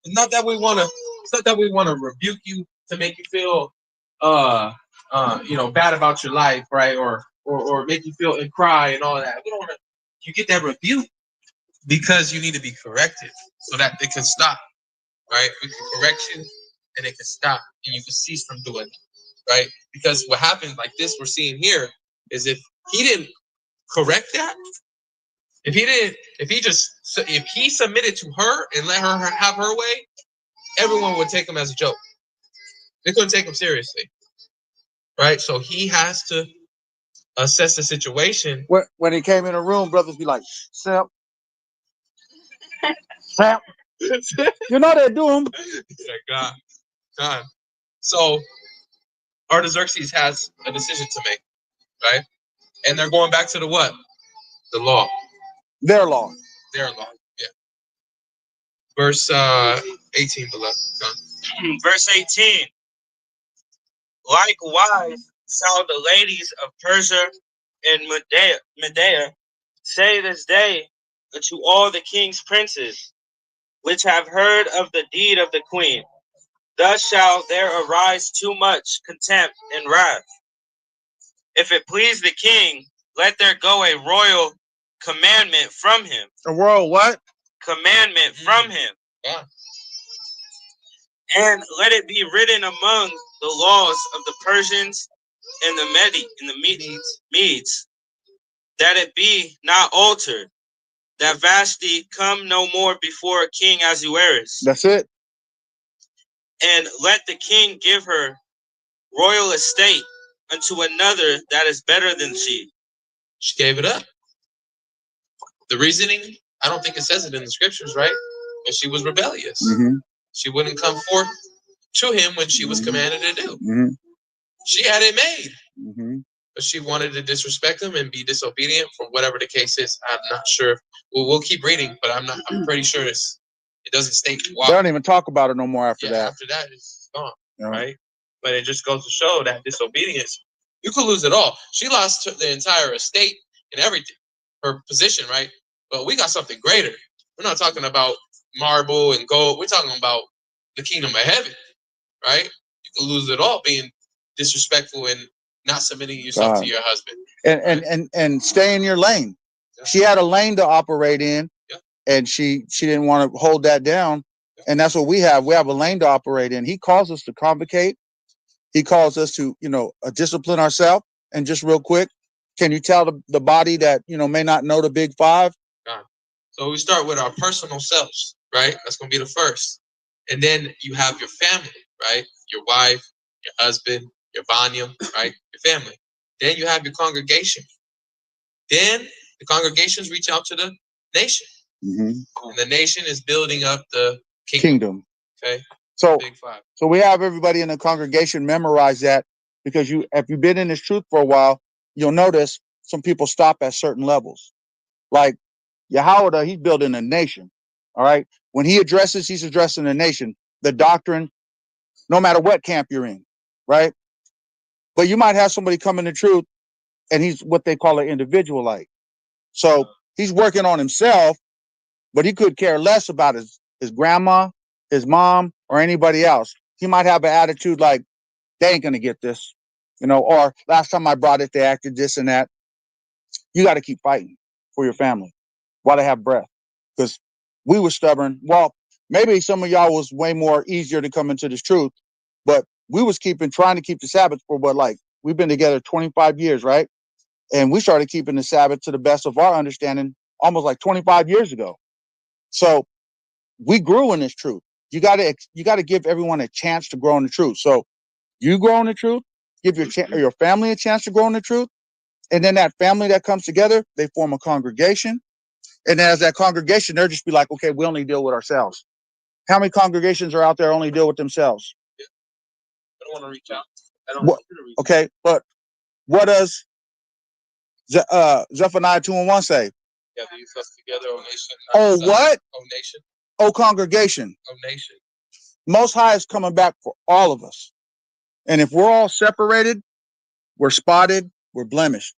It's not that we want to. It's not that we want to rebuke you to make you feel, uh, bad about your life, right? Or make you feel and cry and all that. We don't want to. You get that rebuke because you need to be corrected so that it can stop, right? We can correct you and it can stop and you can cease from doing it, right? Because what happens like this we're seeing here is if he didn't correct that, if he submitted to her and let her have her way, everyone would take him as a joke. They couldn't take him seriously, right? So he has to assess the situation. When he came in the room, brothers be like, Sam, Sam, you know they're doing. Yeah, God. So Artaxerxes has a decision to make, right? And they're going back to the what? The law. Their law. Their law. Yeah. Verse 18 below. Verse 18. Likewise shall the ladies of Persia and Medea say this day unto all the king's princes, which have heard of the deed of the queen. Thus shall there arise too much contempt and wrath. If it please the king, let there go a royal commandment from him. A royal what? Commandment from him. Yeah. And let it be written among the laws of the Persians and the Medes, that it be not altered, that Vashti come no more before King Ahasuerus. That's it. And let the king give her royal estate unto another that is better than she. She gave it up. The reasoning, I don't think it says it in the scriptures, right? But she was rebellious. Mm-hmm. She wouldn't come forth to him when she was commanded to do. Mm-hmm. She had it made. Mm-hmm. But she wanted to disrespect him and be disobedient for whatever the case is. I'm not sure. We'll keep reading, but I'm pretty sure it doesn't state why. They don't even talk about it no more after that. After that, it's gone, right? But it just goes to show that disobedience, you could lose it all. She lost the entire estate and everything, her position, right? But we got something greater. We're not talking about marble and gold. We're talking about the kingdom of heaven, right? You could lose it all being disrespectful and not submitting yourself to your husband. And stay in your lane. Yeah. She had a lane to operate in, and she didn't want to hold that down. Yeah. And that's what we have. We have a lane to operate in. He calls us to convocate. He calls us to, discipline ourselves. And just real quick, can you tell the body that, may not know the big five? So we start with our personal selves, right? That's going to be the first. And then you have your family, right? Your wife, your husband, your vanyam, right? Your family. Then you have your congregation. Then the congregations reach out to the nation. Mm-hmm. And the nation is building up the kingdom. Okay. So we have everybody in the congregation memorize that, because if you've been in this truth for a while, you'll notice some people stop at certain levels. Like Yahweh, he's building a nation. All right. When he addresses, he's addressing the nation, the doctrine, no matter what camp you're in. Right. But you might have somebody come in the truth and he's what they call an individualite. So he's working on himself, but he could care less about his grandma, his mom, or anybody else. He might have an attitude like, they ain't going to get this, or last time I brought it, they acted this and that. You got to keep fighting for your family while they have breath, because we were stubborn. Well, maybe some of y'all was way more easier to come into this truth, but we was trying to keep the Sabbath for we've been together 25 years, right? And we started keeping the Sabbath to the best of our understanding almost like 25 years ago. So we grew in this truth. You got to give everyone a chance to grow in the truth. So you grow in the truth, give your family a chance to grow in the truth. And then that family that comes together, they form a congregation. And then as that congregation, they'll just be like, okay, we only deal with ourselves. How many congregations are out there only deal with themselves? Yeah. I don't want to reach out. I don't want you to reach out. Okay, but what does Zephaniah 2:1 say? Yeah, these us together, O nation. Oh, what? O nation. Oh, congregation. O nation. Most High is coming back for all of us. And if we're all separated, we're spotted, we're blemished.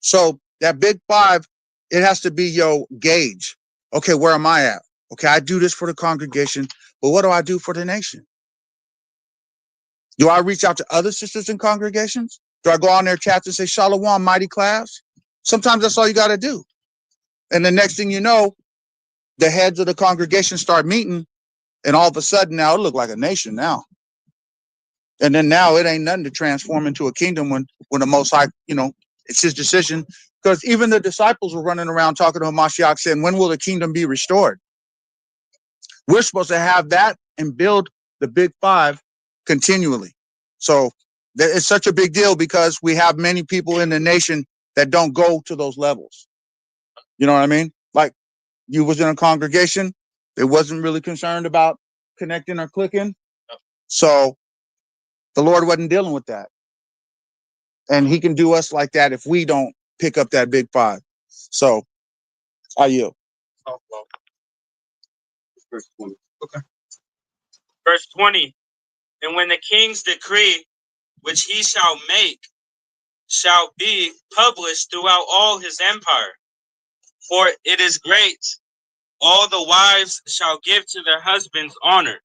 So that big five, it has to be your gauge. Okay, where am I at? Okay, I do this for the congregation, but what do I do for the nation? Do I reach out to other sisters in congregations? Do I go on their chats and say, Shalawam, mighty class? Sometimes that's all you got to do. And the next thing you know, the heads of the congregation start meeting, and all of a sudden now it look like a nation now. And then now it ain't nothing to transform into a kingdom when the Most High, it's his decision. Because even the disciples were running around talking to Mashiach saying, when will the kingdom be restored? We're supposed to have that and build the big five continually. So it's such a big deal because we have many people in the nation that don't go to those levels. You know what I mean? Like you was in a congregation, they wasn't really concerned about connecting or clicking. So the Lord wasn't dealing with that. And he can do us like that if we don't pick up that big five. So I yield. Verse 20. Okay. Verse 20. And when the king's decree, which he shall make, shall be published throughout all his empire, for it is great, all the wives shall give to their husbands honor,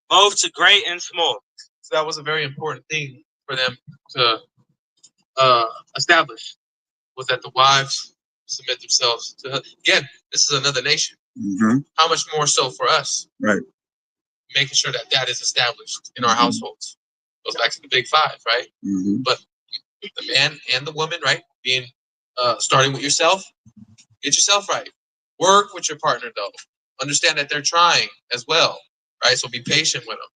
both to great and small. So that was a very important thing for them to establish, was that the wives submit themselves to her. Again, this is another nation. Mm-hmm. How much more so for us? Right. Making sure that is established in our households. Goes back to the big five, right? Mm-hmm. But the man and the woman, right? Being starting with yourself, get yourself right. Work with your partner though. Understand that they're trying as well, right? So be patient with them.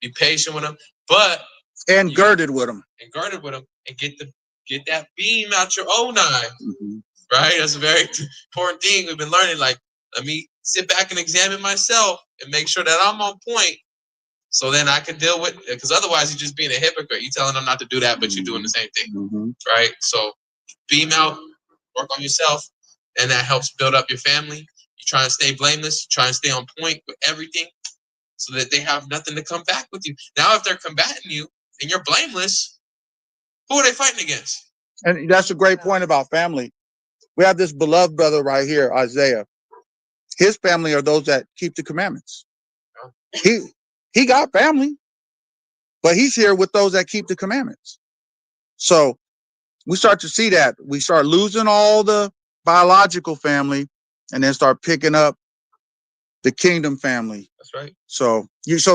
Be patient with them, but and girded with them. And girded with them, and get that beam out your own eye, right? That's a very important thing we've been learning. Like, let me sit back and examine myself and make sure that I'm on point, so then I can deal with it. Because otherwise, you're just being a hypocrite. You're telling them not to do that, but you're doing the same thing, right? So, beam out, work on yourself, and that helps build up your family. You try and stay blameless. You try and stay on point with everything, so that they have nothing to come back with you. Now, if they're combating you and you're blameless, who are they fighting against? And that's a great point about family. We have this beloved brother right here, Isaiah. His family are those that keep the commandments. He got family, but he's here with those that keep the commandments. So we start to see that. We start losing all the biological family and then start picking up the kingdom family. That's right. So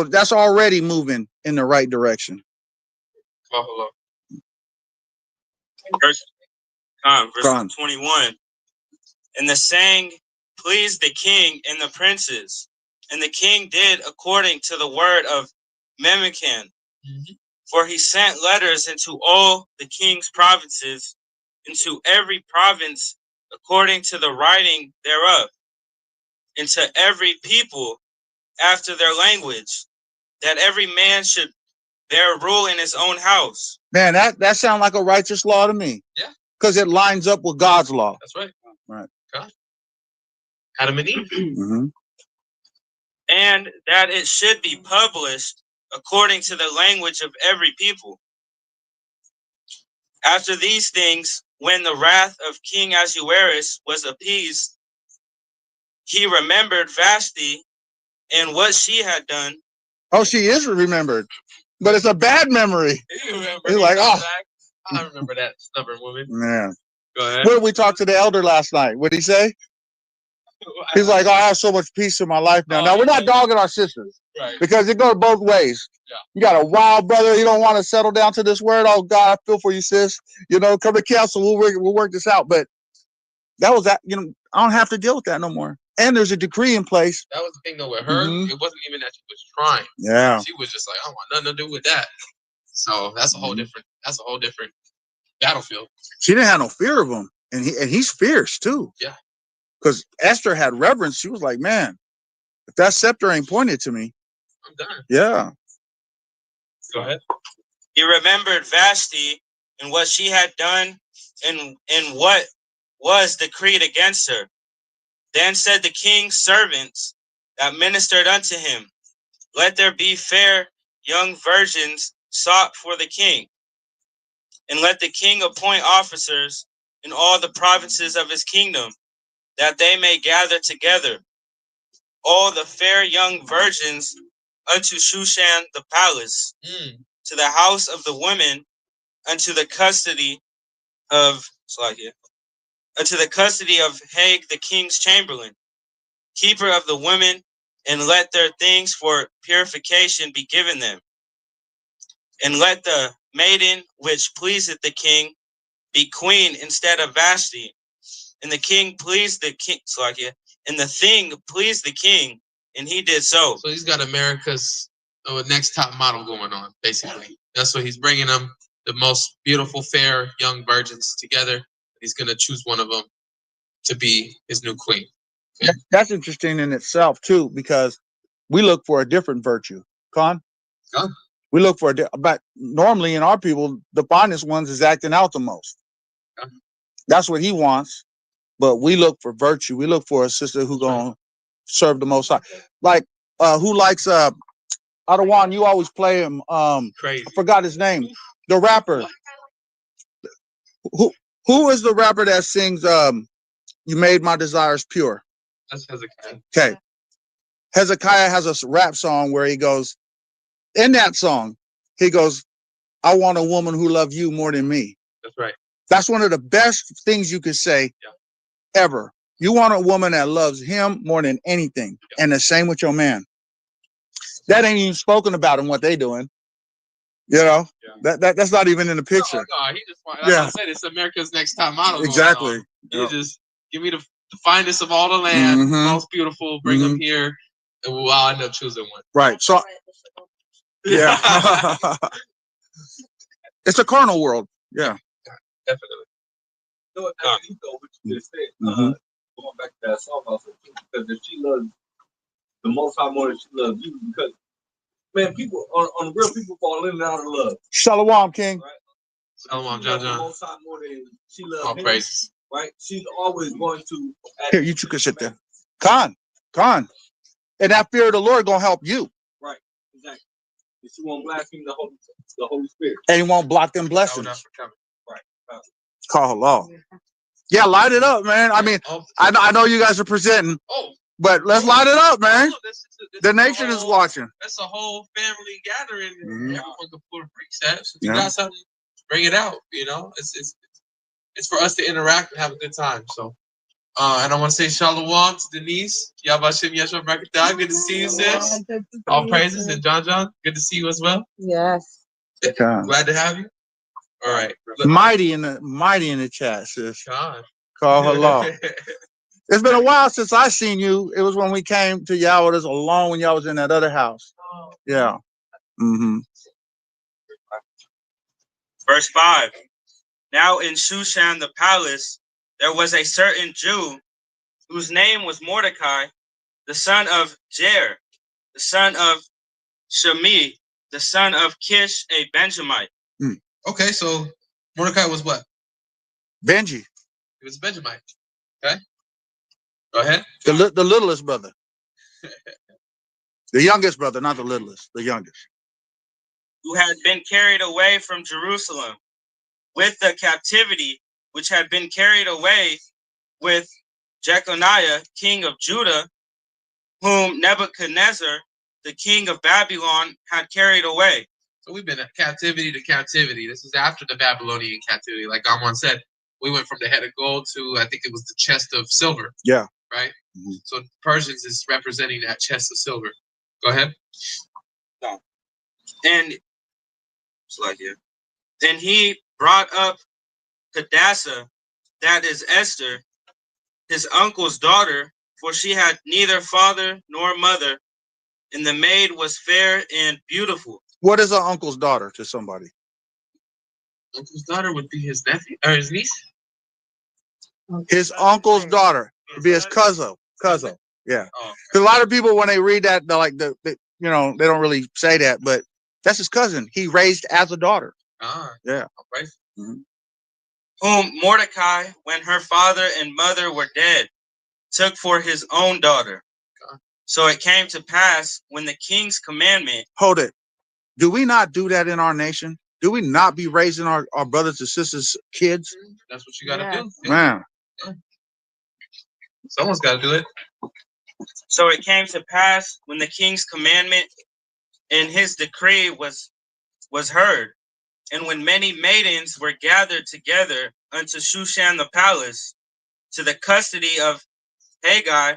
that's already moving in the right direction. Oh, Verse 21. And the saying pleased the king and the princes, and the king did according to the word of Memucan. For he sent letters into all the king's provinces, into every province according to the writing thereof, and to every people after their language, that every man should bear rule in his own house. Man, that sounds like a righteous law to me. Yeah. Because it lines up with God's law. That's right. Right. God. Adam and Eve. And that it should be published according to the language of every people. After these things, when the wrath of King Ahasuerus was appeased, he remembered Vashti and what she had done. Oh, she is remembered, but it's a bad memory. He's like, I remember that stubborn woman. Man. Go ahead. What did we talk to the elder last night? What did he say? He's like, I have so much peace in my life now. Now, we're not dogging our sisters. Right. Because it goes both ways. Yeah. You got a wild brother, you don't want to settle down to this word. Oh, God, I feel for you, sis. Come to council, we'll work this out. But that was that, I don't have to deal with that no more. And there's a decree in place. That was the thing, though, with her. It wasn't even that she was trying. Yeah. She was just like, I don't want nothing to do with that. So that's a whole different battlefield. She didn't have no fear of him. And he's fierce, too. Yeah. Because Esther had reverence. She was like, man, if that scepter ain't pointed to me, I'm done. Yeah. Go ahead. He remembered Vashti and what she had done and what was decreed against her. Then said the king's servants that ministered unto him, let there be fair young virgins sought for the king, and let the king appoint officers in all the provinces of his kingdom, that they may gather together all the fair young virgins unto Shushan the palace, to the house of the women, unto the custody of unto the custody of Hague the king's chamberlain, keeper of the women, and let their things for purification be given them. And let the maiden which pleaseth the king be queen instead of Vashti. And the king pleased the king, and the thing pleased the king, and he did so. So he's got America's next top model going on, basically. That's what he's bringing them, the most beautiful, fair, young virgins together. He's going to choose one of them to be his new queen. Yeah. That's interesting in itself, too, because we look for a different virtue. Con? We look for but normally in our people, the finest ones is acting out the most. That's what he wants. But we look for virtue. We look for a sister who gonna serve the most high. Like who likes Adawan, you always play him. Crazy. I forgot his name. The rapper. Who is the rapper that sings You Made My Desires Pure? That's Hezekiah. Okay. Hezekiah has a rap song where he goes, in that song, he goes, I want a woman who loves you more than me. That's right. That's one of the best things you could say ever. You want a woman that loves him more than anything. And the same with your man. That ain't even spoken about in what they doing. You know? That's not even in the picture. No, he just like I said, it's America's next top model. Exactly. You just give me the finest of all the land, most beautiful, bring them here, and I'll end up choosing one. Right. So yeah. It's a carnal world. Yeah. Definitely. You know what you just said, going back to that song also, because if she loves the most high more than she loves you, because man, people on real people fall in and out of love. Shalawam, King. Right? Shalawam, John. The most high more than she loves all him, praises. right? She's always going to. Here, you two can sit there. Con. And that fear of the Lord gonna help you. Right. Exactly. And she won't blaspheme the Holy Spirit. And he won't block them blessings. Right. Call her law. Yeah, light it up, man. I mean, I know you guys are presenting, but let's light it up, man. The nation is watching. That's a whole family gathering. Everyone can pull a precepts. If you got something, bring it out. You know, it's for us to interact and have a good time. So, and I want to say shalom to Denise. Yabashim Yeshua Brakatah. Good to see you, sis. All praises. And John, good to see you as well. Yes. Glad to have you. All right. Mighty in the chat, sis. God. Call her law. It's been a while since I seen you. It was when we came to y'all. It was along when y'all was in that other house. Yeah. Verse 5. Now in Shushan the palace, there was a certain Jew whose name was Mordecai, the son of Jair, the son of Shemi, the son of Kish, a Benjamite. Okay, so Mordecai was what? Benji. He was a Benjamite. Okay. Go ahead. The littlest brother. The youngest brother, not the littlest. The youngest. Who had been carried away from Jerusalem with the captivity which had been carried away with Jeconiah, king of Judah, whom Nebuchadnezzar, the king of Babylon, had carried away. So we've been at captivity to captivity. This is after the Babylonian captivity. Like Amon said, we went from the head of gold to, I think it was the chest of silver. Yeah. Right? So Persians is representing that chest of silver. Go ahead. And then he brought up Hadassah, that is Esther, his uncle's daughter, for she had neither father nor mother, and the maid was fair and beautiful. What is an uncle's daughter to somebody? Uncle's daughter would be his nephew or his niece. His uncle's daughter would be his cousin. Yeah. Because a lot of people, when they read that, they're like, they don't really say that, but that's his cousin. He raised as a daughter. Yeah. Right. Whom Mordecai, when her father and mother were dead, took for his own daughter. So it came to pass when the king's commandment. Hold it. Do we not do that in our nation? Do we not be raising our brothers and sisters' kids? That's what you got to do. Man. Someone's got to do it. So it came to pass when the king's commandment and his decree was heard, and when many maidens were gathered together unto Shushan the palace, to the custody of Haggai,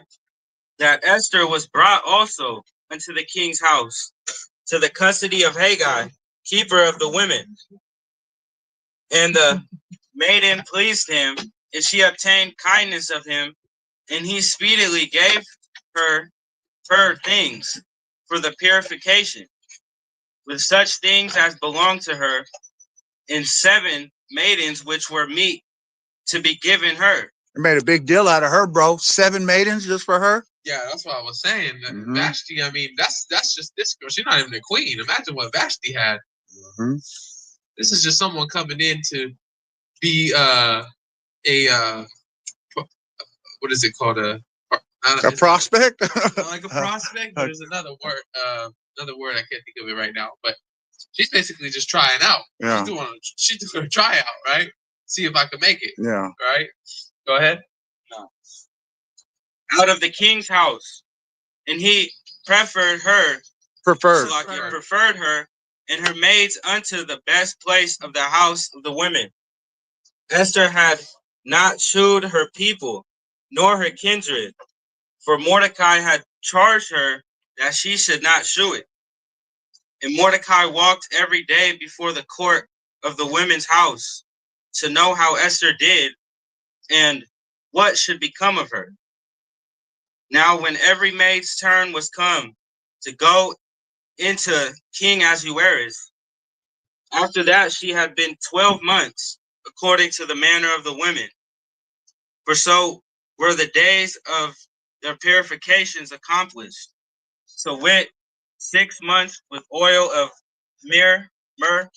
that Esther was brought also unto the king's house, to the custody of Haggai, keeper of the women. And the maiden pleased him, and she obtained kindness of him, and he speedily gave her things for the purification, with such things as belonged to her, and 7 maidens which were meet to be given her. They made a big deal out of her, bro. 7 maidens just for her. Yeah, that's what I was saying. Vashti, I mean, that's just this girl. She's not even a queen. Imagine what Vashti had. This is just someone coming in to be what is it called? A prospect? Like a prospect, but there's another word I can't think of it right now. But she's basically just trying out. Yeah. She's just gonna try out, right? See if I can make it. Yeah. Right? Go ahead. No. Out of the king's house. And he preferred her and her maids unto the best place of the house of the women. Esther had not shewed her people, nor her kindred, for Mordecai had charged her that she should not shew it. And Mordecai walked every day before the court of the women's house to know how Esther did and what should become of her. Now when every maid's turn was come to go into King Ahasuerus, after that she had been 12 months, according to the manner of the women. For so were the days of their purifications accomplished. So went 6 months with oil of myrrh,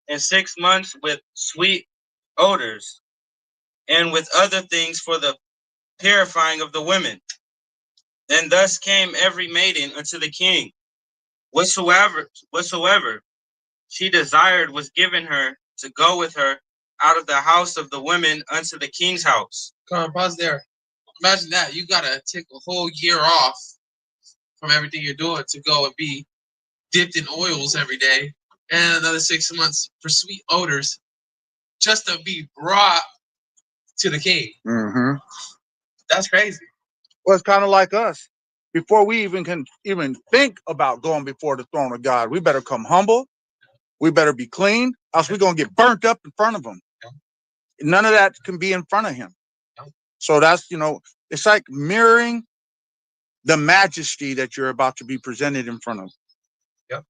and 6 months with sweet odors, and with other things for the purifying of the women. And thus came every maiden unto the king. Whatsoever she desired was given her to go with her out of the house of the women unto the king's house. Come on, pause there. Imagine that. You gotta take a whole year off from everything you're doing to go and be dipped in oils every day, and another 6 months for sweet odors, just to be brought to the king. That's crazy. Well, it's kind of like us. Before we can think about going before the throne of God, we better come humble. We better be clean, else we're gonna get burnt up in front of him. None of that can be in front of him. So that's, it's like mirroring the majesty that you're about to be presented in front of. Yep.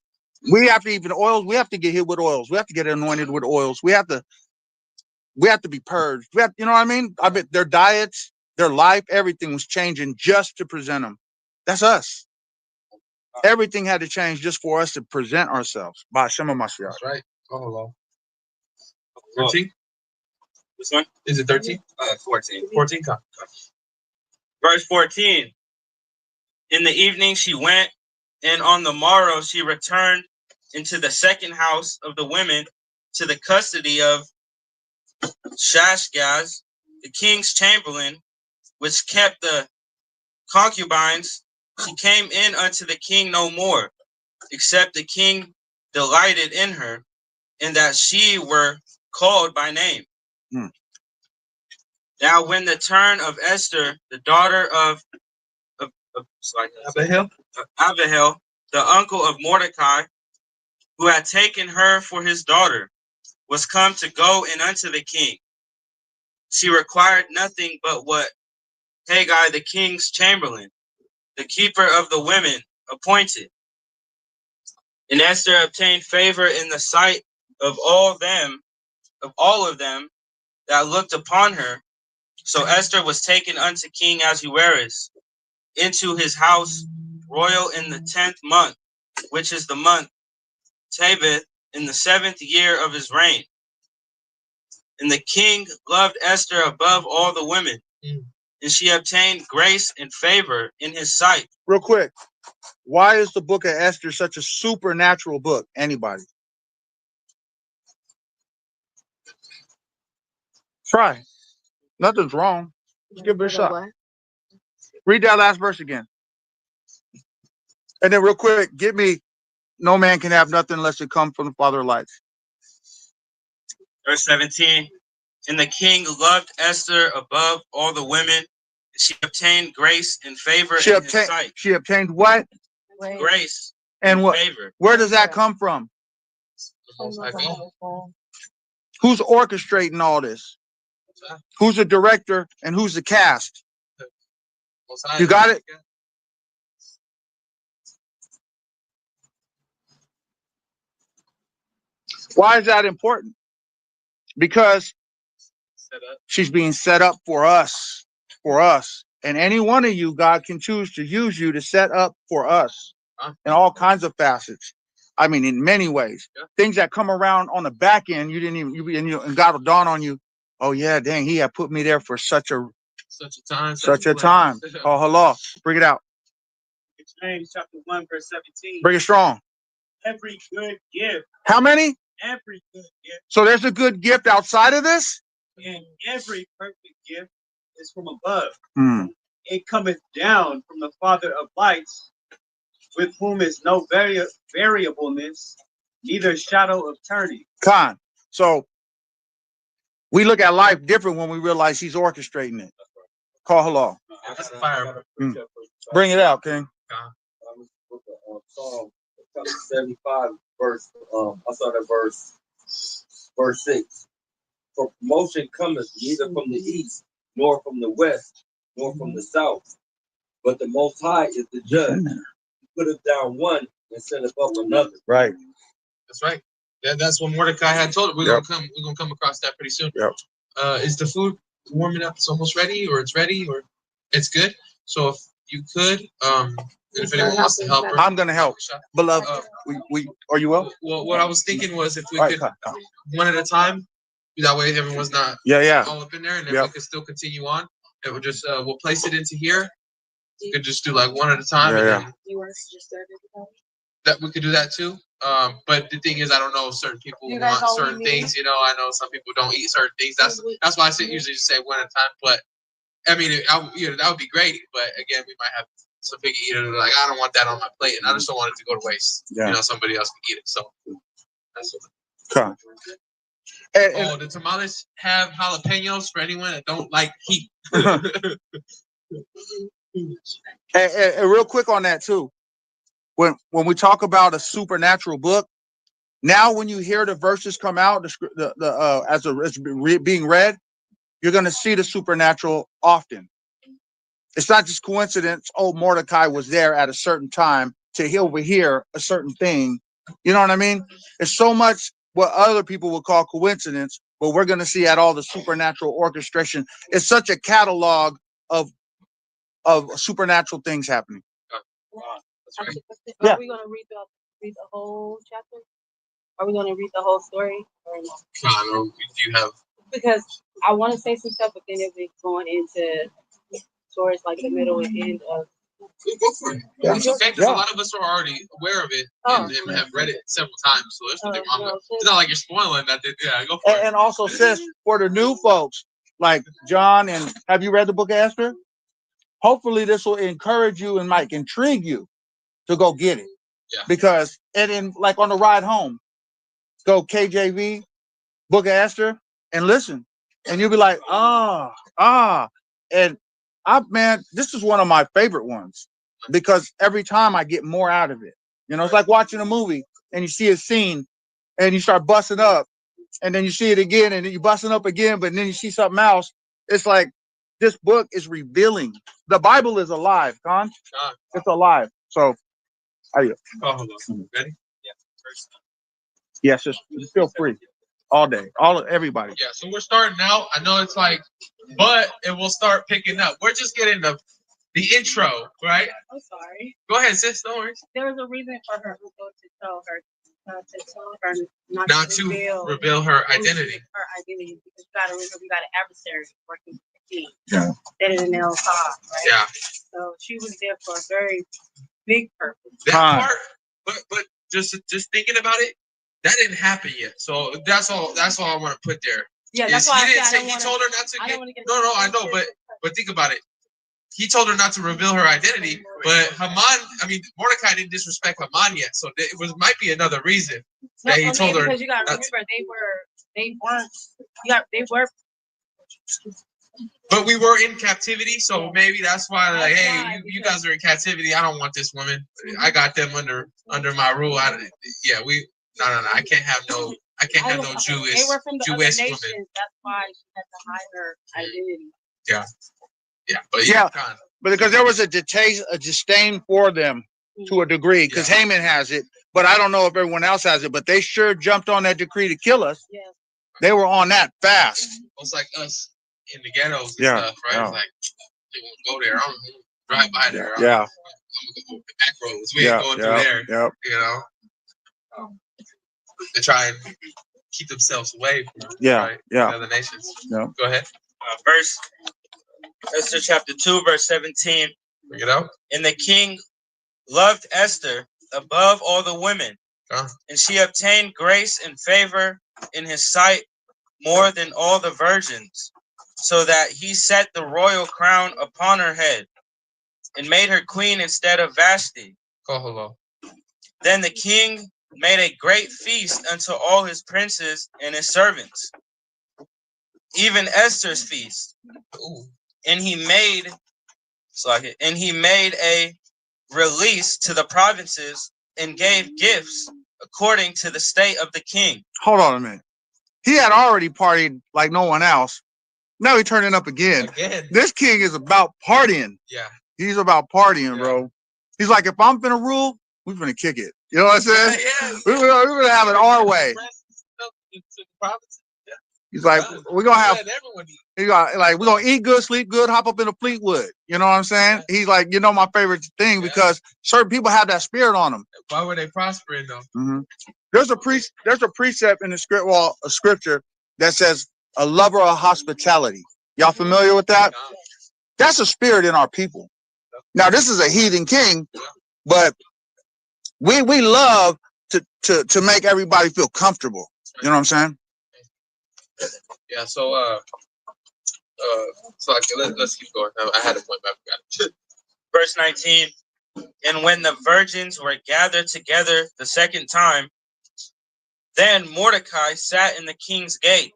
We have to we have to get hit with oils. We have to get anointed with oils. We have to be purged. You know what I mean? I bet their diets, their life, everything was changing just to present them. That's us. Everything had to change just for us to present ourselves by Shema Mashiach. That's right. Oh, 13? This one? Is it 13? 14. 14. Verse 14. In the evening she went, and on the morrow she returned into the second house of the women to the custody of Shashgaz, the king's chamberlain, which kept the concubines. She came in unto the king no more, except the king delighted in her, and that she were called by name. Now when the turn of Esther, the daughter of Abihail, the uncle of Mordecai, who had taken her for his daughter, was come to go in unto the king, she required nothing but what Haggai the king's chamberlain, the keeper of the women, appointed. And Esther obtained favor in the sight of all of them that looked upon her. So Esther was taken unto King Ahasuerus into his house royal in the 10th month, which is the month Sabbath, in the 7th year of his reign. And the king loved Esther above all the women, and she obtained grace and favor in his sight. Real quick, why is the book of Esther such a supernatural book? Anybody? Try. Nothing's wrong. Just give it a shot. Read that last verse again. And then real quick, give me, no man can have nothing unless it come from the Father of lights. Verse 17. And the king loved Esther above all the women. She obtained grace and favor in his sight. She obtained what? Grace and what? Favor. Where does that come from? Who's orchestrating all this? Who's the director and who's the cast? You got it? Why is that important? Because she's being set up for us. And any one of you, God can choose to use you to set up for us in all kinds of facets. I mean, in many ways. Things that come around on the back end, you didn't even, and God will dawn on you. Oh yeah, dang, he had put me there for such a time. Oh, hello. Bring it out. James chapter 1, verse 17. Bring it strong. Every good gift. How many? Every good gift. So there's a good gift outside of this? And every perfect gift is from above. It cometh down from the Father of lights, with whom is no variableness, neither shadow of turning. So we look at life different when we realize he's orchestrating it. Call hello. Bring it out, King. Psalm 75, verse. I saw that verse 6. For promotion cometh neither from the east, nor from the west, nor from the south, but the Most High is the judge. He putteth down one and setteth up another. Right. That's right. That's what Mordecai had told him. We're gonna come across that pretty soon. Yep. Is the food warming up? It's almost ready, or it's ready, or it's good. So if you could, if anyone wants to help her, I'm gonna help. Beloved, we are you well? Well, what I was thinking was if we could one at a time, that way everyone's not all up in there, and then we could still continue on. It would just we'll place it into here. You could just do like one at a time, and then you want us to just start everybody? that we could do that too. But the thing is, I don't know if certain people want certain things. You know, I know some people don't eat certain things. That's why I usually just say one at a time. But I mean, that would be great. But again, we might have some big eaters that are like, I don't want that on my plate, and I just don't want it to go to waste. Yeah. You know, somebody else can eat it. So that's what. the tamales have jalapenos for anyone that don't like heat. and real quick on that too. When we talk about a supernatural book, now when you hear the verses come out, as being read, you're going to see the supernatural often. It's not just coincidence. Oh, Mordecai was there at a certain time to overhear a certain thing. You know what I mean? It's so much what other people would call coincidence, but we're going to see at all the supernatural orchestration. It's such a catalog of supernatural things happening. Right. Are we going to read the whole chapter? Are we going to read the whole story? Or no? I don't know. Do you have? Because I want to say some stuff, but then if it's going into towards like the middle and end of. Go for it. It's okay because a lot of us are already aware of it and have read it several times. So there's nothing wrong with it. It's not like you're spoiling that. Yeah, go for it. And also, sis, for the new folks like John, and have you read the book of Esther? Hopefully, this will encourage you and might intrigue you to go get it. Yeah. Because like on the ride home, go KJV, Book of Esther, and listen, and you'll be like, and man, this is one of my favorite ones because every time I get more out of it. You know, it's like watching a movie and you see a scene and you start busting up, and then you see it again and then you're busting up again, but then you see something else. It's like this book is revealing. The Bible is alive, Con. It's alive. So, are you? Ready? Yes, just feel free. All day, everybody. Yeah, so we're starting out. I know it's like, but it will start picking up. We're just getting the intro, right? I'm sorry. Go ahead, sis. No worries. There was a reason for her uncle to tell her not to reveal her identity. Her identity, because you got to remember, we got an adversary working with the king. Yeah. That is an L5, right? Yeah. So she was there for a very big purpose. That part, but just thinking about it. That didn't happen yet, so that's all I want to put there. Yeah, that's why he told her not to get. No, I know, but think about it. he told her not to reveal her identity, but Mordecai didn't disrespect Haman yet, so it might be another reason that he told her. Because you got to remember, they were. But we were in captivity, so maybe that's why, like, hey, you guys are in captivity. I don't want this woman. I got them under my rule. No. I can't have no Jewish They were from the other Jewish nations. woman. That's why she had to hide her identity. Yeah, but but because there was a disdain for them to a degree, because Haman has it, but I don't know if everyone else has it. But they sure jumped on that decree to kill us. Yeah. They were on that fast. It's like us in the ghettos and stuff, right? Yeah. It's like they won't go there. I'm gonna drive by there. Yeah. I'm gonna go the back roads. We ain't going through there. Yeah. You know, to try and keep themselves away from other nations. Yeah. Go ahead. Esther chapter 2, verse 17. Bring it out. And the king loved Esther above all the women, and she obtained grace and favor in his sight more than all the virgins, so that he set the royal crown upon her head and made her queen instead of Vashti. Then the king made a great feast unto all his princes and his servants, even Esther's feast. And he made a release to the provinces and gave gifts according to the state of the king. Hold on a minute. He had already partied like no one else. Now he's turning up again. This king is about partying. Yeah. He's about partying, bro. He's like, if I'm finna rule, we're finna kick it. You know what I'm saying? We're gonna have it our way. He's like, we're gonna have. We're gonna eat good, sleep good, hop up in a Fleetwood. You know what I'm saying? He's like, my favorite thing, because certain people have that spirit on them. Why were they prospering though? Mm-hmm. There's a precept in the scripture that says a lover of hospitality. Y'all familiar with that? That's a spirit in our people. Now this is a heathen king, but we love to make everybody feel comfortable. You know what I'm saying? Yeah. So let's keep going. I had a point, but I forgot. Verse 19. And when the virgins were gathered together the second time, then Mordecai sat in the king's gate.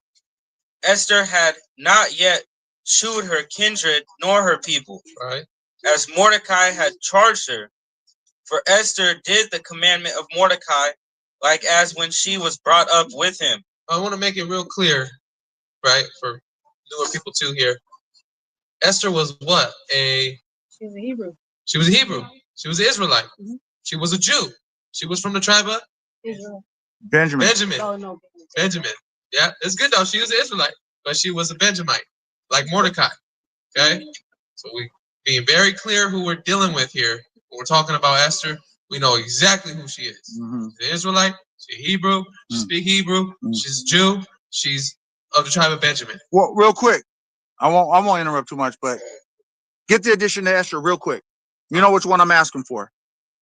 Esther had not yet shewed her kindred nor her people, right, as Mordecai had charged her. For Esther did the commandment of Mordecai, like as when she was brought up with him. I want to make it real clear, right, for newer people too here. Esther was what? She was a Hebrew. She was a Hebrew. She was an Israelite. Mm-hmm. She was a Jew. She was from the tribe of Israel. Benjamin. Oh, no. Benjamin. Yeah, it's good though. She was an Israelite, but she was a Benjamite, like Mordecai. Okay? So we being very clear who we're dealing with here. When we're talking about Esther, we know exactly who she is. Mm-hmm. She's an Israelite. She's Hebrew. She speaks Hebrew. Mm-hmm. She's a Jew. She's of the tribe of Benjamin. Well, real quick, I won't interrupt too much, but get the addition to Esther real quick. You know which one I'm asking for?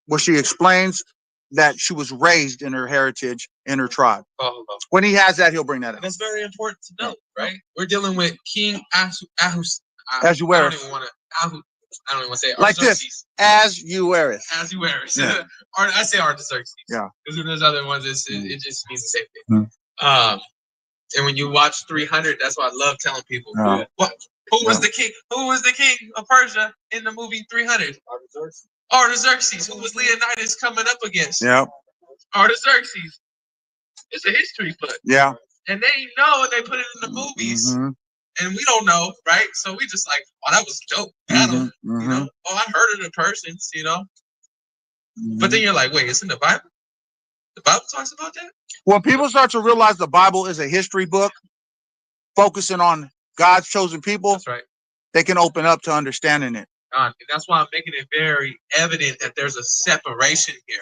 Where she explains that she was raised in her heritage, in her tribe. When he has that, he'll bring that up. That's very important to know, right? We're dealing with King Ahasuerus. I don't even want to say like this. Ahasuerus. Ahasuerus. Yeah. I say Artaxerxes. Yeah. Because when there's other ones, it just means the same thing. Mm. And when you watch 300, that's why I love telling people. Yeah. Who was the king? Who was the king of Persia in the movie 300? Artaxerxes. Who was Leonidas coming up against? Yeah. Artaxerxes. It's a history book. Yeah. And they know, and they put it in the movies. Mm-hmm. And we don't know, right? So we just like, oh, that was dope. Battle, you know? Oh, I heard of the persons, you know? Mm-hmm. But then you're like, wait, it's in the Bible? The Bible talks about that? When people start to realize the Bible is a history book, focusing on God's chosen people, that's right, they can open up to understanding it. And that's why I'm making it very evident that there's a separation here.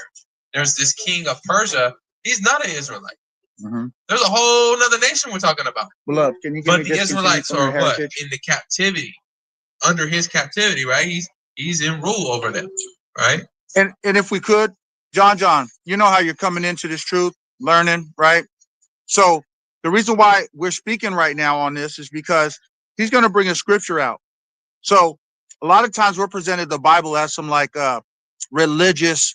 There's this king of Persia. He's not an Israelite. Mm-hmm. There's a whole other nation we're talking about. Beloved, can you give but the Israelites are what? In the captivity. Under his captivity, right? He's in rule over them, right? And if we could, John, you know how you're coming into this truth, learning, right? So the reason why we're speaking right now on this is because he's going to bring a scripture out. So a lot of times we're presented the Bible as some like religious,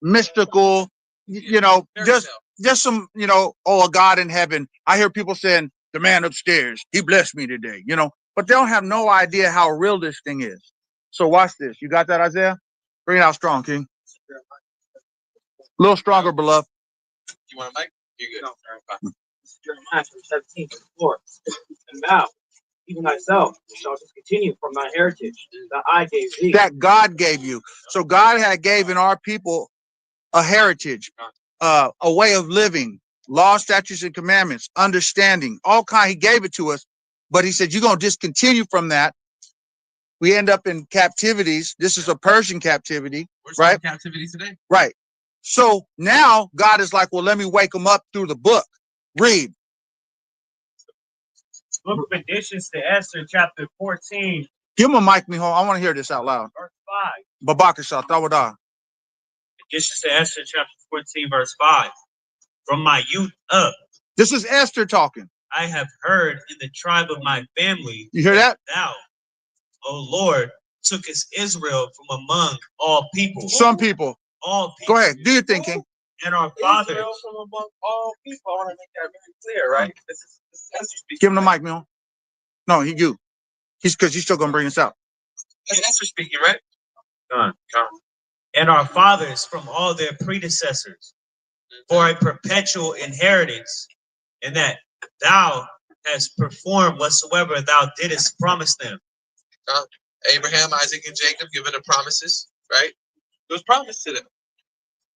mystical, just some, oh, a God in heaven. I hear people saying the man upstairs, he blessed me today, but they don't have no idea how real this thing is. So watch this. You got that, Isaiah? Bring it out strong, King. A little stronger, beloved. You want a mic? You're good. No, Jeremiah 17:4. And thou, even thyself, shall discontinue from thy heritage that I gave thee. That God gave you. So God had given our people a heritage, a way of living, law, statutes, and commandments, understanding, all kind. He gave it to us, but he said, you're going to discontinue from that. We end up in captivities. This is a Persian captivity, right? In captivity today. Right. So now God is like, well, let me wake them up through the book. Read. Book of Additions to Esther, chapter 14. Give him a mic, mijo. I want to hear this out loud. Verse 5. Babakasha, Tawada. Additions to Esther, chapter 14, verse 5. From my youth up. This is Esther talking. I have heard in the tribe of my family. You hear that? Thou, O Lord, tookest Israel from among all people. Some people. All people. Go ahead. Do your thing, King. And our fathers. Israel from among all people. I want to make that very clear, right? This is Give him the mic, mijo. No, you. He's because he's still gonna bring us out. That's for speaking, right? Come. And our fathers from all their predecessors for a perpetual inheritance, and that thou hast performed whatsoever thou didst promise them. Abraham, Isaac, and Jacob given the promises, right? It was promised to them.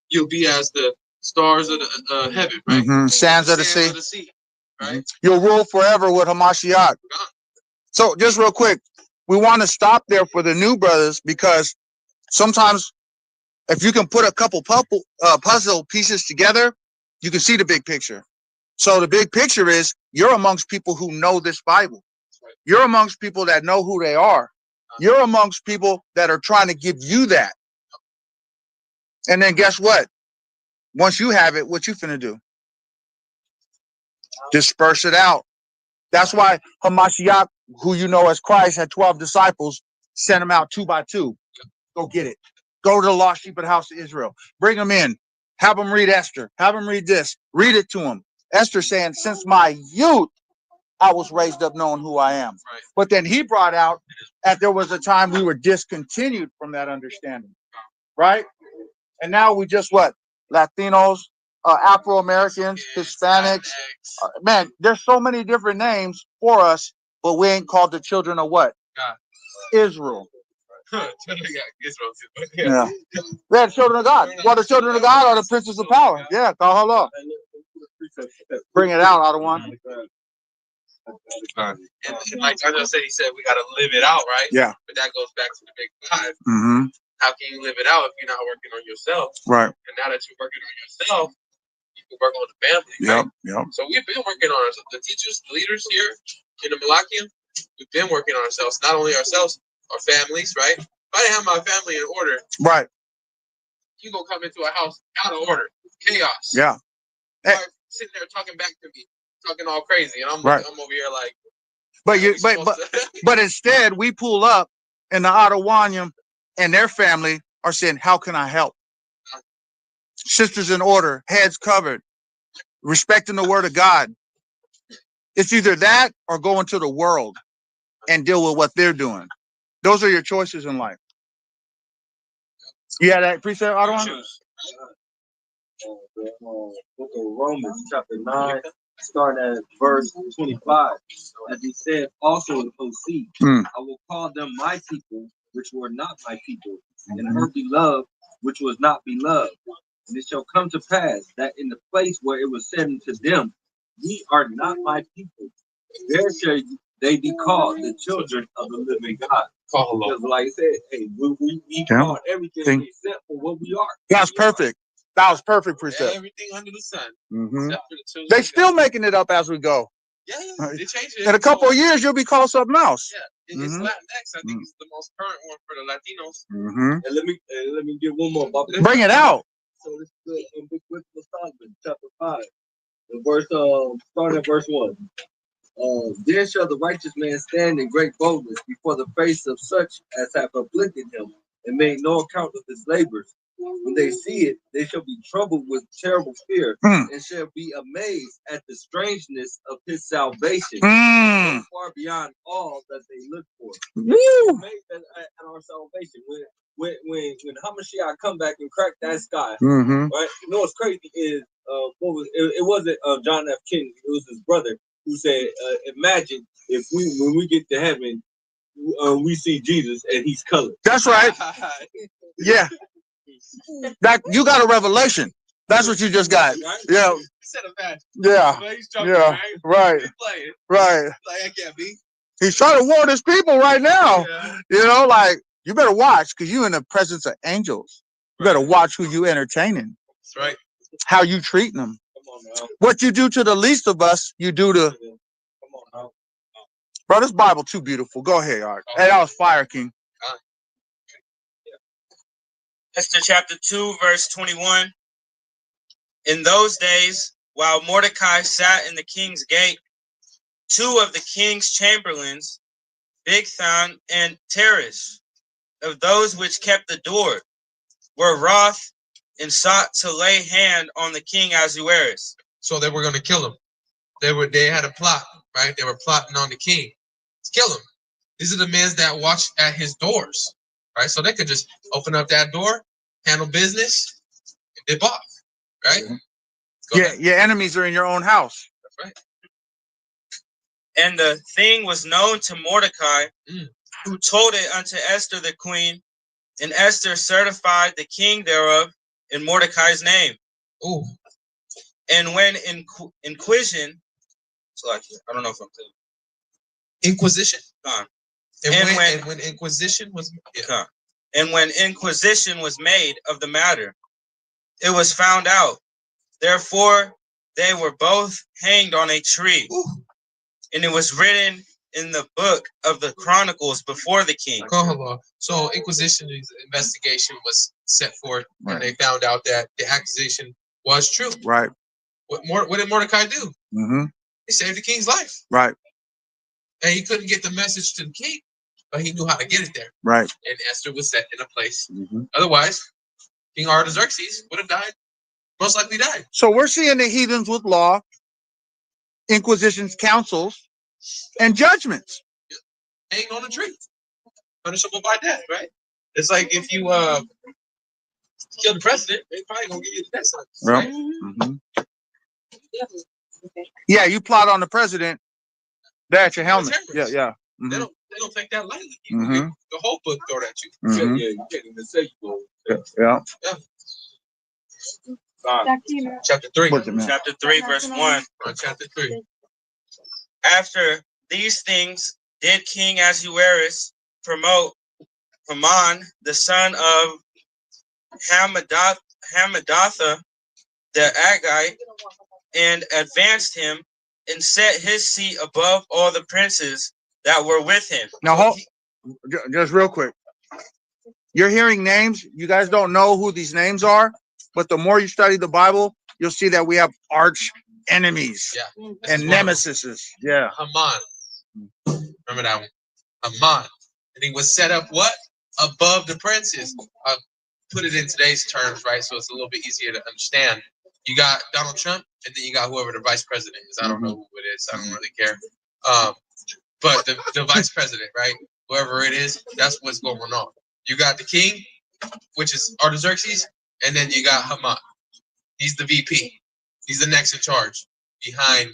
You'll be as the stars of the heaven, right? Mm-hmm. Sands of the sea. Right? You'll rule forever with Hamashiach. So just real quick, we want to stop there for the new brothers because sometimes if you can put a couple puzzle pieces together, you can see the big picture. So the big picture is you're amongst people who know this Bible. You're amongst people that know who they are. You're amongst people that are trying to give you that. And then guess what? Once you have it, what you finna do? Disperse it out. That's why Hamashiach, who you know as Christ, had 12 disciples, sent them out 2 by 2. Go get it. Go to the lost sheep of the house of Israel. Bring them in. Have them read Esther. Have them read this. Read it to them. Esther saying, since my youth, I was raised up knowing who I am. Right. But then he brought out that there was a time we were discontinued from that understanding. Right? And now we just what? Latinos, Afro-Americans, Hispanics. Man, there's so many different names for us, but we ain't called the children of what? God. Israel. Yeah. They're the children of God. Well, the children of God are the princes of power. Yeah, call hello. Bring it out, Adawan. And like I just said, he said we got to live it out, right? Yeah. But that goes back to the big five. Mm-hmm. How can you live it out if you're not working on yourself? Right. And now that you're working on yourself, you can work on the family. Yep. Right? Yep. So we've been working on ourselves. The teachers, the leaders here in the Malachian, we've been working on ourselves. Not only ourselves, our families, right? If I didn't have my family in order, right, you gonna come into a house out of order, chaos. Yeah. Hey. Sitting there talking back to me, talking all crazy, and I'm over here like. But instead we pull up, and the Ottawanian and their family are saying, "How can I help?" Sisters in order, heads covered, respecting the word of God. It's either that or go into the world and deal with what they're doing. Those are your choices in life. You had that precept, Ottawa? Book of Romans, chapter 9, starting at verse 25. As he said also in OC, I will call them my people, which were not my people, and her beloved, which was not beloved. And it shall come to pass that in the place where it was said unto them, ye are not my people, there shall they be called the children of the living God. Because like I said, hey, we call everything except for what we are. That's perfect. That was perfect precept. Everything under the sun. Mm-hmm. Except for the children they still making it up as we go. Yeah, they changed it. In a couple of years, you'll be called something else. Yeah, it's Latinx. I think it's the most current one for the Latinos. Mm-hmm. And let me get one more. Bring it out. So this is in Book of Solomon, chapter 5, the verse starting at verse 1. Then shall the righteous man stand in great boldness before the face of such as have afflicted him and made no account of his labors. When they see it, they shall be troubled with terrible fear and shall be amazed at the strangeness of his salvation, so far beyond all that they look for. Amazed at our salvation. When Hamashiach come back and crack that sky, right? You know what's crazy is it wasn't John F. Kennedy, it was his brother who said, imagine if when we get to heaven, we see Jesus and he's colored. That's right. Yeah. That you got a revelation. That's what you just got. Yeah. Yeah. Yeah. Right. Right. Like I can't be. He's trying to warn his people right now. Yeah. You know, like you better watch because you're in the presence of angels. You better watch who you entertaining. That's right. How you treating them. Come on now. What you do to the least of us, you do to. Come on now. Bro, this Bible too beautiful. Go ahead, Art. Hey, that was fire, King. Esther chapter 2, verse 21. In those days, while Mordecai sat in the king's gate, two of the king's chamberlains, Bigthan and Teresh, of those which kept the door, were wroth and sought to lay hand on the king Ahasuerus. So they were going to kill him. They had a plot, right? They were plotting on the king to kill him. These are the men that watch at his doors, right? So they could just open up that door, handle business, and dip off, right? Yeah, your enemies are in your own house. That's right. And the thing was known to Mordecai, who told it unto Esther the queen, and Esther certified the king thereof in Mordecai's name. Ooh. And when inquisition, so I don't know if I'm saying Inquisition. And when inquisition was and when inquisition was made of the matter, it was found out. Therefore, they were both hanged on a tree. Ooh. And it was written in the book of the Chronicles before the king. Hold on. So inquisition investigation was set forth, and they found out that the accusation was true. Right. What did Mordecai do? He saved the king's life. Right. And he couldn't get the message to the king, but he knew how to get it there. Right. And Esther was set in a place. Otherwise, King Artaxerxes would have died. Most likely died. So we're seeing the heathens with law, inquisitions, councils, and judgments. Hanging on a tree. Punishable by death, right? It's like if you kill the president, they probably gonna give you the death sentence. Right? Yeah, you plot on the president, they're at your helmet. Yeah, yeah. They don't take that lightly. The whole book thrown at you. Yeah, you can't even say you go. Yeah. Chapter 3. Chapter 3, verse 1. Chapter 3. After these things did King Ahasuerus promote Haman, the son of Hammedatha the Agagite, and advanced him and set his seat above all the princes that were with him. Now, just real quick. You're hearing names. You guys don't know who these names are, but the more you study the Bible, you'll see that we have arch enemies and nemesises. Yeah. Haman. Remember that one. Haman. And he was set up what? Above the princes. I'll put it in today's terms, right? So it's a little bit easier to understand. You got Donald Trump, and then you got whoever the vice president is. I don't know who it is. I don't really care. But the vice president, right? Whoever it is, that's what's going on. You got the king, which is Artaxerxes, and then you got Haman. He's the VP. He's the next in charge behind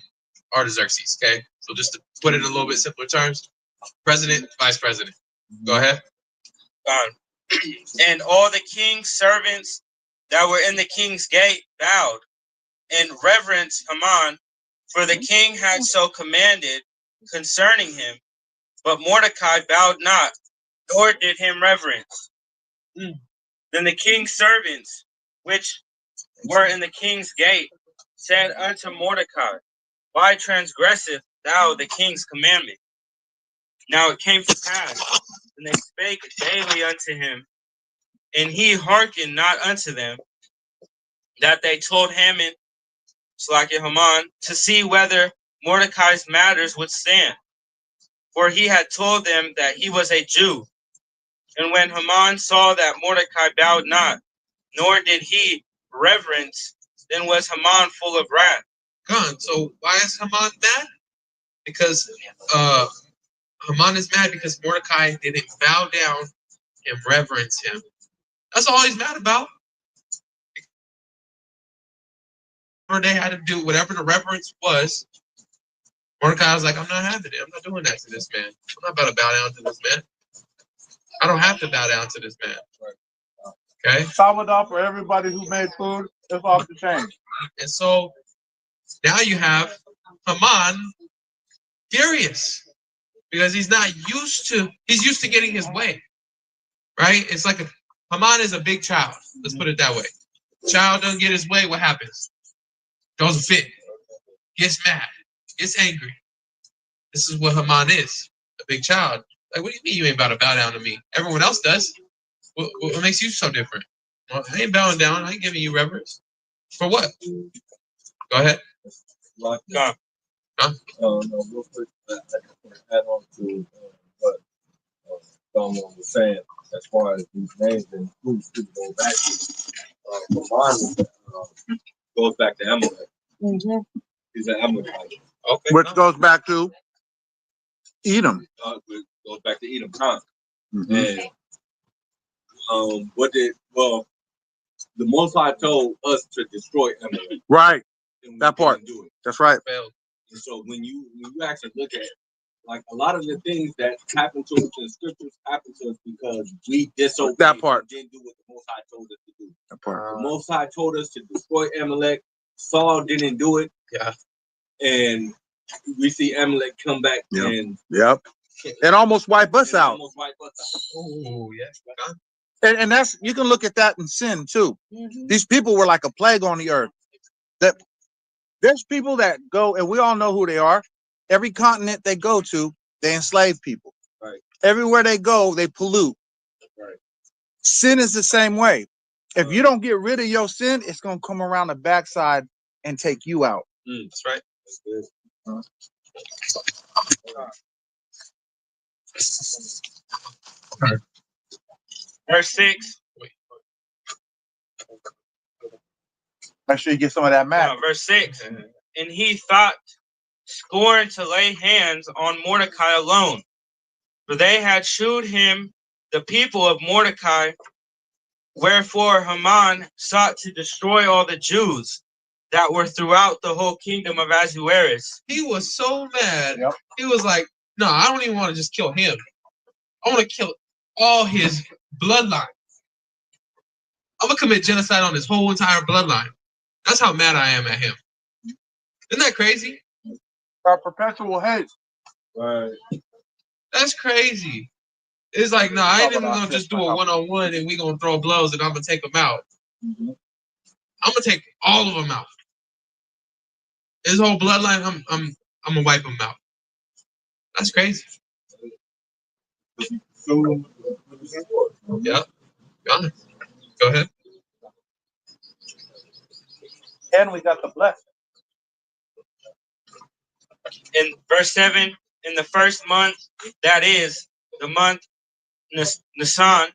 Artaxerxes, okay? So just to put it in a little bit simpler terms, president, vice president. Go ahead. And all the king's servants that were in the king's gate bowed and reverenced Haman, for the king had so commanded concerning him. But Mordecai bowed not, nor did him reverence. Then the king's servants, which were in the king's gate, said unto Mordecai, why transgresseth thou the king's commandment? Now it came to pass, and they spake daily unto him, and he hearkened not unto them, that they told Haman to see whether Mordecai's matters would stand, for he had told them that he was a Jew. And when Haman saw that Mordecai bowed not, nor did he reverence, then was Haman full of wrath. Gone. So why is Haman mad? Because Haman is mad because Mordecai didn't bow down and reverence him. That's all he's mad about. Whatever they had to do, whatever the reverence was, Mordecai was like, I'm not having it. I'm not doing that to this man. I'm not about to bow down to this man. I don't have to bow down to this man. Okay? Salvador, for everybody who made food, it's off the chain. And so now you have Haman furious because he's used to getting his way. Right? It's like Haman is a big child. Let's put it that way. Child doesn't get his way, what happens? Goes a fit, gets mad, gets angry. This is what Haman is, a big child. Like, what do you mean you ain't about to bow down to me? Everyone else does. What makes you so different? Well, I ain't bowing down. I ain't giving you reverence. For what? Go ahead. Go. Huh? No, real quick, I just add on to what Don was saying as far as these names and who's to go back to. Goes back to Amalek. Mm-hmm. He's an Amalek. Okay. Which goes back to Edom. Goes back to Edom time. Mm-hmm. And the Most High told us to destroy Amalek. Right. That part. Didn't do it. That's right. And so when you actually look at like a lot of the things that happen to us in scriptures happen to us because we disobeyed. That part. And didn't do what the Most High told us to do. That part. The Most High told us to destroy Amalek. Saul didn't do it. Yeah. And we see Amalek come back and it almost wiped us out. Oh, yes. And that's, you can look at that in sin too. Mm-hmm. These people were like a plague on the earth. That there's people that go, and we all know who they are. Every continent they go to, they enslave people. Right. Everywhere they go, they pollute. Right. Sin is the same way. If you don't get rid of your sin, it's going to come around the backside and take you out. That's right. That's good. Verse 6. Make sure you get some of that mad. Verse 6. And he thought scorn to lay hands on Mordecai alone, for they had shewed him the people of Mordecai. Wherefore Haman sought to destroy all the Jews that were throughout the whole kingdom of Ahasuerus. He was so mad. Yep. He was like, no, I don't even want to just kill him. I want to kill all his bloodline. I'm going to commit genocide on his whole entire bloodline. That's how mad I am at him. Isn't that crazy? Our perpetual hate. Right. That's crazy. It's like, no, I ain't even going to just do a one-on-one and we going to throw blows and I'm going to take them out. Mm-hmm. I'm going to take all of them out. His whole bloodline, I'm going to wipe them out. That's crazy. Yeah. Go ahead. And we got the blessing. In verse 7, in the first month, that is the month Nisan,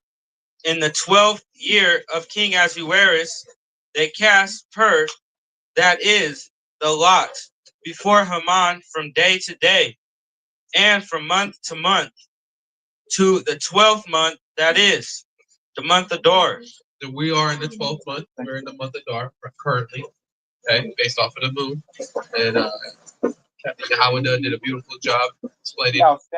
in the 12th year of King Ahasuerus, they cast pur, that is the lot, before Haman from day to day, and from month to month, to the 12th month, that is the month of Adar. So we are in the 12th month. We're in the month of Adar currently, okay, based off of the moon. And Captain Howard did a beautiful job explaining last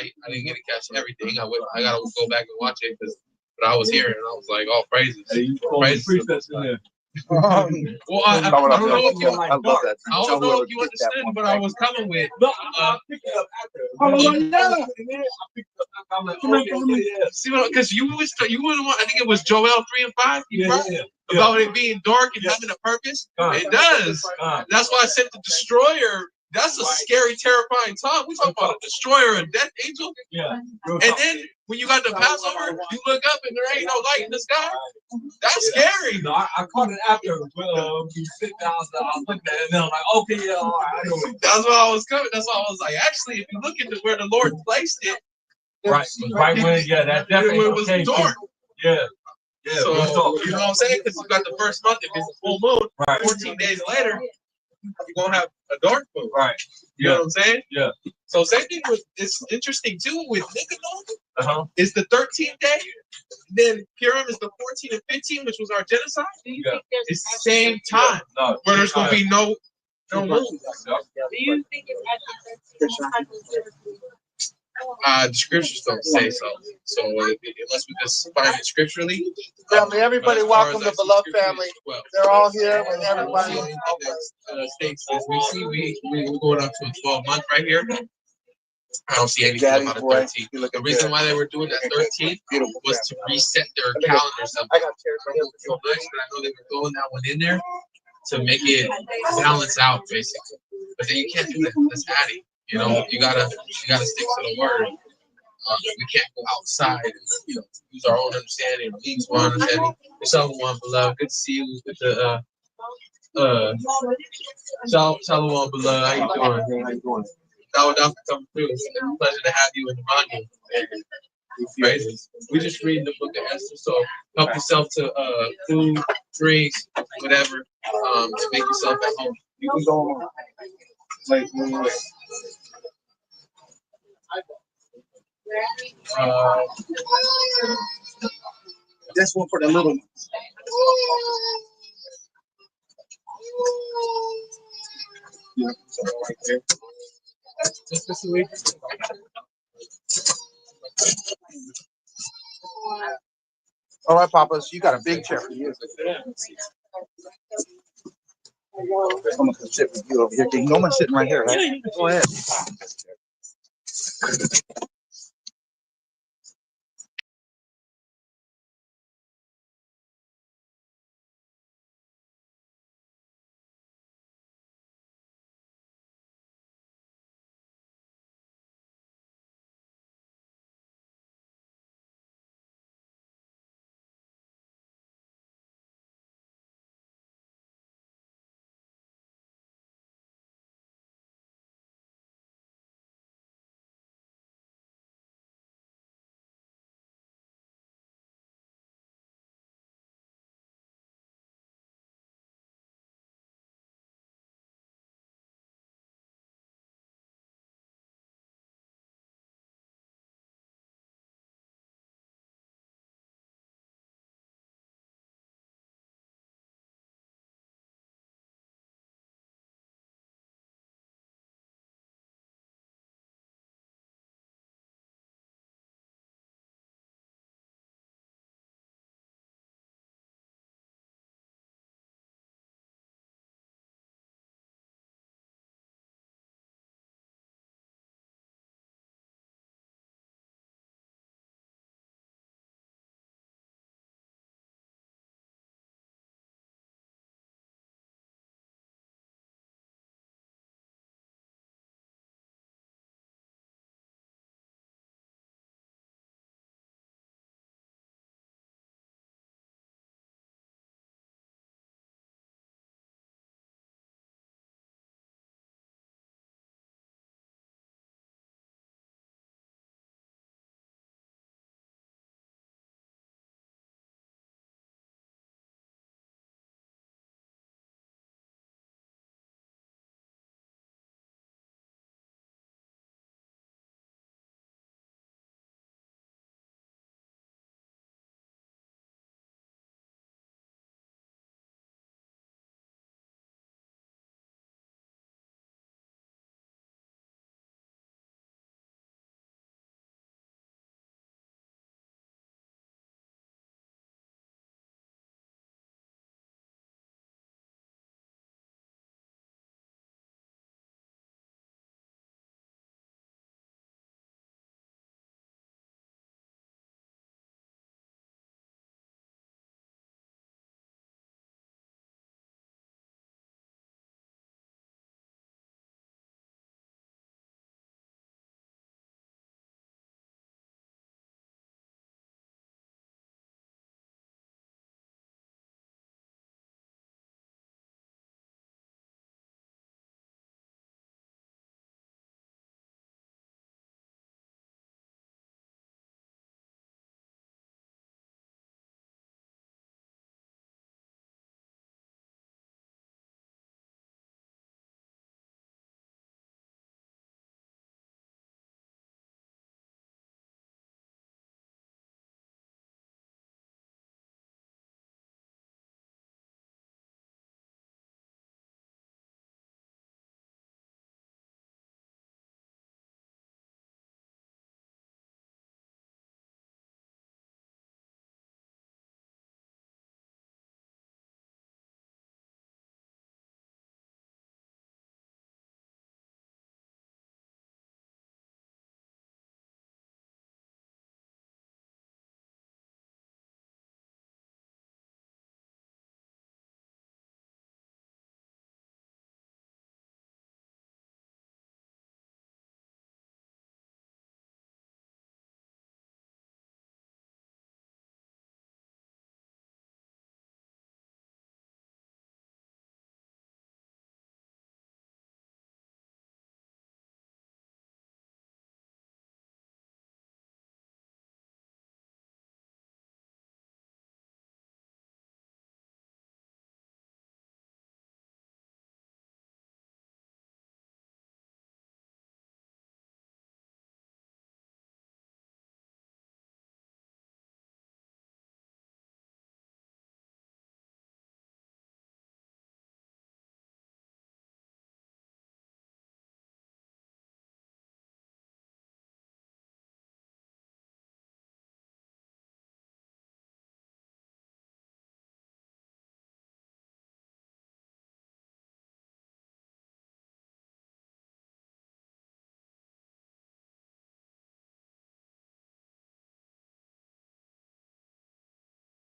night. I didn't get to catch everything. I got to go back and watch it but I was here and I was like, oh, praises. Hey, praises. Well, I don't know if you understood what I was coming with. See, because you were the one. I think it was Joel 3 and 5. About it being dark and having a purpose. It does. That's why I sent the destroyer That's a scary, terrifying time. We talk about a destroyer and death angel. Yeah. And then when you got the Passover, you look up and there ain't no light in the sky. That's scary. No, I caught it after we sit down. So I was looking at it and then I'm like, okay, yeah, all right. I know it. That's what I was coming. That's why I was like, actually, if you look into where the Lord placed it, Right when, yeah, that definitely it was dark. Yeah. Yeah. So, you know what I'm saying? Because you got the first month, if it's a full moon, Right. 14 days later, you're going to have a dark moon. Right. You know what I'm saying? Yeah. So, same thing with, it's interesting too with Nicanor. Uh-huh. It's the 13th day. Then Purim is the 14th and 15th, which was our genocide. Yeah. It's the same time where there's going to be no moon. Do you think it's actually The scriptures don't say so. So unless we just find it scripturally. Family, everybody, welcome to Beloved Family. They're all here with everybody. States as we see, we're going up to a 12-month right here. I don't see anything about a 13th. The reason why they were doing that 13th was to reset their calendars. I got so nice, but I know they were throwing that one in there to make it balance out, basically. But then you can't do that. That's adding. You know, you gotta stick to the word. We can't go outside and use our own understanding. Please, one understanding. Shalawam, beloved. Good to see you with the Shalawam, beloved. How you doing? How you doing? Now for coming through. It's a pleasure to have you in the volume. Right? We just reading the book of Esther, so help yourself to food, drinks, whatever, to make yourself at home. You can go on. Wait. This one for the little ones. Yeah, right there. All right, Papas, you got a big chair for you. I'm gonna sit with you over here. You know I'm sitting right here, right? Go ahead.